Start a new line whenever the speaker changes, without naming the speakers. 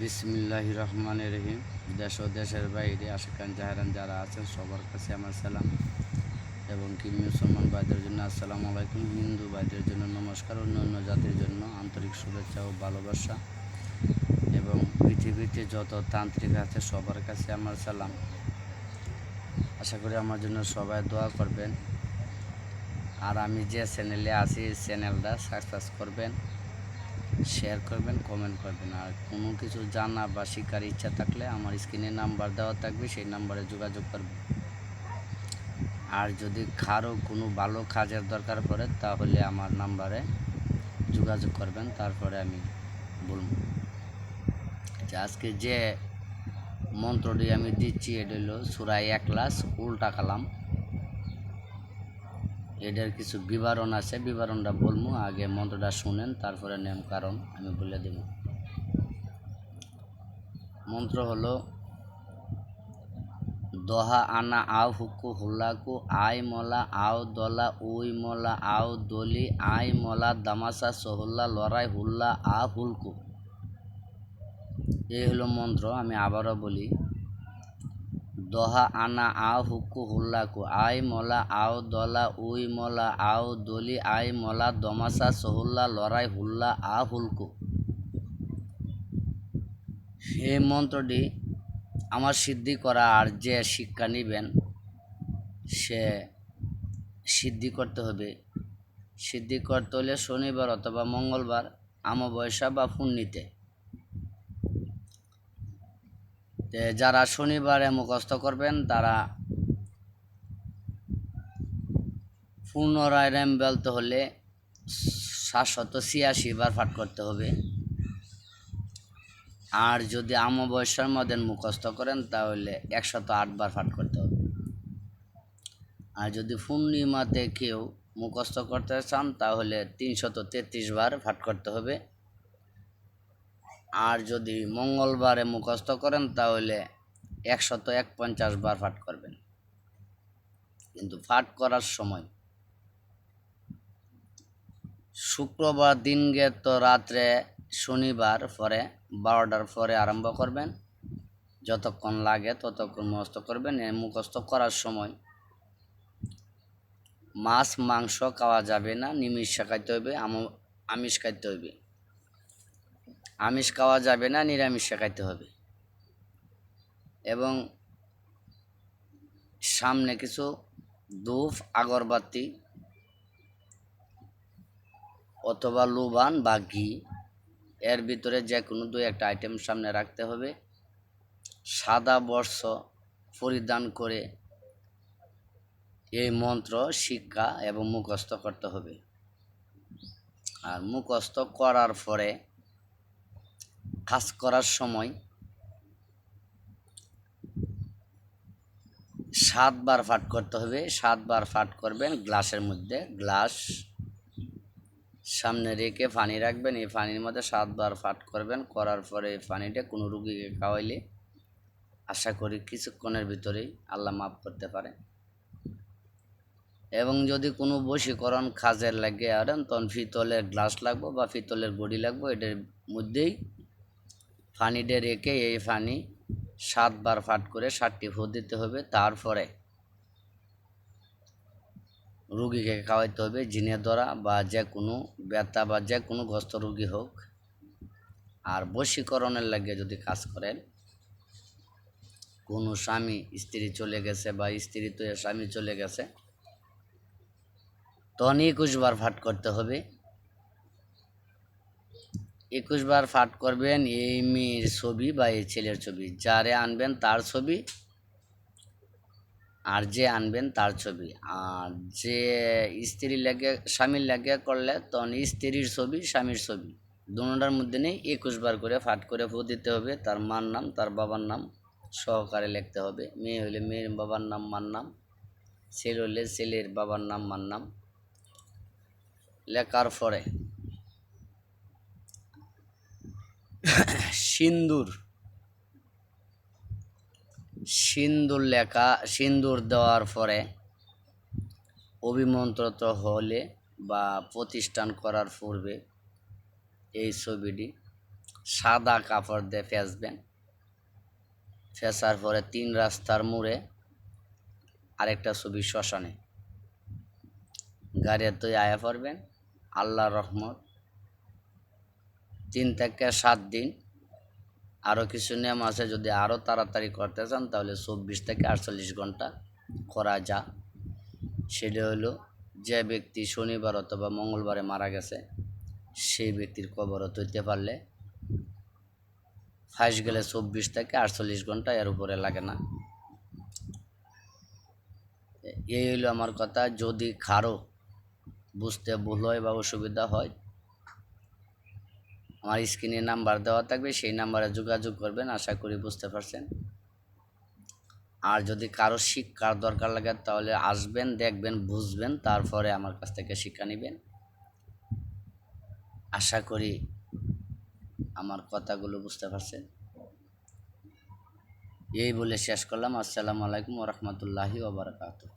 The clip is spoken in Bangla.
বিসমিল্লাহির রহমানির রহিম। দেশ ও দেশের বাইরে আশিকান জাহারান যারা আছেন সবার কাছে আমার সালাম, এবং কি মুসলমান ভাইদের জন্য আসসালামু আলাইকুম, হিন্দু ভাইদের জন্য নমস্কার, অন্য জাতির জন্য আন্তরিক শুভেচ্ছা ও ভালোবাসা, এবং পৃথিবীতে যত তান্ত্রিক আছে সবার কাছে আমার সালাম। আশা করি আমার জন্য সবাই দোয়া করবেন, আর আমি যে চ্যানেলে আছি চ্যানেলটা সাবস্ক্রাইব করবেন, শেয়ার করবেন, কমেন্ট করবেন। আর কোনো কিছু জানা বা শিকার ইচ্ছা থাকলে আমার স্ক্রিনে নাম্বার দেওয়া থাকবে, সেই নাম্বারে যোগাযোগ করবেন। আর যদি কারো কোনো ভালো কাজের দরকার পড়ে তাহলে আমার নাম্বারে যোগাযোগ করবেন, তারপরে আমি বলব। আজকে যে মন্ত্রটি আমি দিচ্ছি এটা হলো সূরা ইখলাস উল্টা কালাম। এটার কিছু বিবরণ আছে, বিবরণটা বলবো, আগে মন্ত্রটা শুনেন, তারপরে নিয়ম কারণ আমি বলে দেব। মন্ত্র হলো দহা আনা আও হুকু হুল্লাকু আই মলা আও দলা উই মলা আও দলি আই মলা দামাসা সহুল্লা লড়াই হুল্লা আ হুলকু। এই হলো মন্ত্র। আমি আবারও বলি, দহা আনা আও হুকু হুল্লাকু আই মলা আও দলা উই মলা আও দলি আই মলা দমাসা সহুল্লা লড়াই হুল্লা আ হুলকু। এই মন্ত্রটি আমার সিদ্ধি করা, আর যে শিক্ষা নেবেন সে সিদ্ধি করতে হবে। সিদ্ধি করতে হলে শনিবার অথবা মঙ্গলবার, অমাবস্যা বা পূর্ণিতে। যারা শনিবারে মুখস্থ করবেন তারা পুনরায় র্যাম বেলতে হলে 786 বার পাঠ করতে হবে। আর যদি অমাবস্যার মধ্যে মুখস্থ করেন তাহলে 108 বার পাঠ করতে হবে। আর যদি পূর্ণিমাতে কেউ মুখস্থ করতে চান তাহলে 333 বার পাঠ করতে হবে। আর যদি মঙ্গলবারে মুখস্থ করেন তাহলে 151 বার পাঠ করবেন। কিন্তু পাঠ করার সময় শুক্রবার দিন তো রাত্রে, শনিবার পরে 12টার পরে আরম্ভ করবেন, যতক্ষণ লাগে ততক্ষণ মুখস্থ করবেন। মুখস্থ করার সময় মাছ মাংস খাওয়া যাবে না, নিরামিষ খাইতে হবে, আমিষ খাইতে হবে। আমিষ খাওয়া যাবে না, নিরামিষ খাইতে হবে। এবং সামনে কিছু ধূপ আগরবাতি অথবা লুবান বা ঘি, এর ভিতরে যে কোনো 2-1টা আইটেম সামনে রাখতে হবে। সাদা বস্ত্র পরিধান করে এই মন্ত্র শিক্ষা এবং মুখস্থ করতে হবে। আর মুখস্থ করার পরে কাজ করার সময় 7 বার পাঠ করতে হবে। 7 বার পাঠ করবেন। গ্লাসের মধ্যে গ্লাস সামনে রেখে পানি রাখবেন, এই পানির মধ্যে 7 বার পাঠ করবেন। করার পরে এই পানিটা কোনো রুগীকে খাওয়াইলে আশা করি কিছুক্ষণের ভিতরেই আল্লাহ মাফ করতে পারে। এবং যদি কোনো বশীকরণ কাজের লাগে আরেন, তখন পিতলের গ্লাস লাগবো বা পিতলের বডি লাগবো, এটার মধ্যেই পানিটা রেখে এই পানি 7 বার পাঠ করে 7টি ফু দিতে হবে। তারপরে রুগীকে খাওয়াইতে হবে, জিনের দ্বারা বা যে কোনো ব্যথা বা যে কোনো গ্রস্ত রুগী হোক। আর বশীকরণের লাগে যদি কাজ করেন, কোনো স্বামী স্ত্রী চলে গেছে বা স্ত্রী তো স্বামী চলে গেছে, তখন 21 বার পাঠ করতে হবে। 21 বার পাঠ করবেন। এই মেয়ের ছবি বা এই ছেলের ছবি, যারে আনবেন তার ছবি, আর যে আনবেন তার ছবি। আর যে স্ত্রী লাগে স্বামীর লাগে করলে তখন স্ত্রীর ছবি স্বামীর ছবি দুটার মধ্যে নেই 21 বার করে পাঠ করে ফু দিতে হবে। তার মার নাম তার বাবার নাম সহকারে লিখতে হবে। মেয়ে হলে মেয়ের বাবার নাম মার নাম, ছেলে হলে ছেলের বাবার নাম মার নাম। লেখার পরে সিন্দুর সিন্দুর দেওয়ার পরে অভিমন্ত্রিত হলে বা প্রতিষ্ঠান করার পূর্বে এই ছবিটি সাদা কাপড় দিয়ে ফেঁসবেন। ফেঁসার পরে 3 রাস্তার মোড়ে আরেকটা ছবি শ্মশানে গাড়ি তুই আয়া পড়বেন। আল্লাহর রহমত 3 থেকে 7 দিন। আরও কিছু নিয়ম আছে, যদি আরও তাড়াতাড়ি করতে চান তাহলে 24 থেকে 48 ঘন্টা করা যা। সেটা হলো, যে ব্যক্তি শনিবার অথবা মঙ্গলবারে মারা গেছে সেই ব্যক্তির কবরত হইতে পারলে ফাঁস গেলে 24 থেকে 48 ঘন্টা, এর উপরে লাগে না। এই হইলো আমার কথা। যদি কারো বুঝতে ভুল হয় বা অসুবিধা হয়, আমার স্ক্রিনে নাম্বার দেওয়া থাকবে, সেই নাম্বারে যোগাযোগ করবেন। আশা করি বুঝতে পারছেন। আর যদি কারো শিক্ষার দরকার লাগে তাহলে আসবেন, দেখবেন, বুঝবেন, তারপরে আমার কাছ থেকে শিক্ষা নেবেন। আশা করি আমার কথাগুলো বুঝতে পারছেন। এই বলে শেষ করলাম। আসসালামু আলাইকুম ওয়া রাহমাতুল্লাহি ওয়া বারাকাতুহু।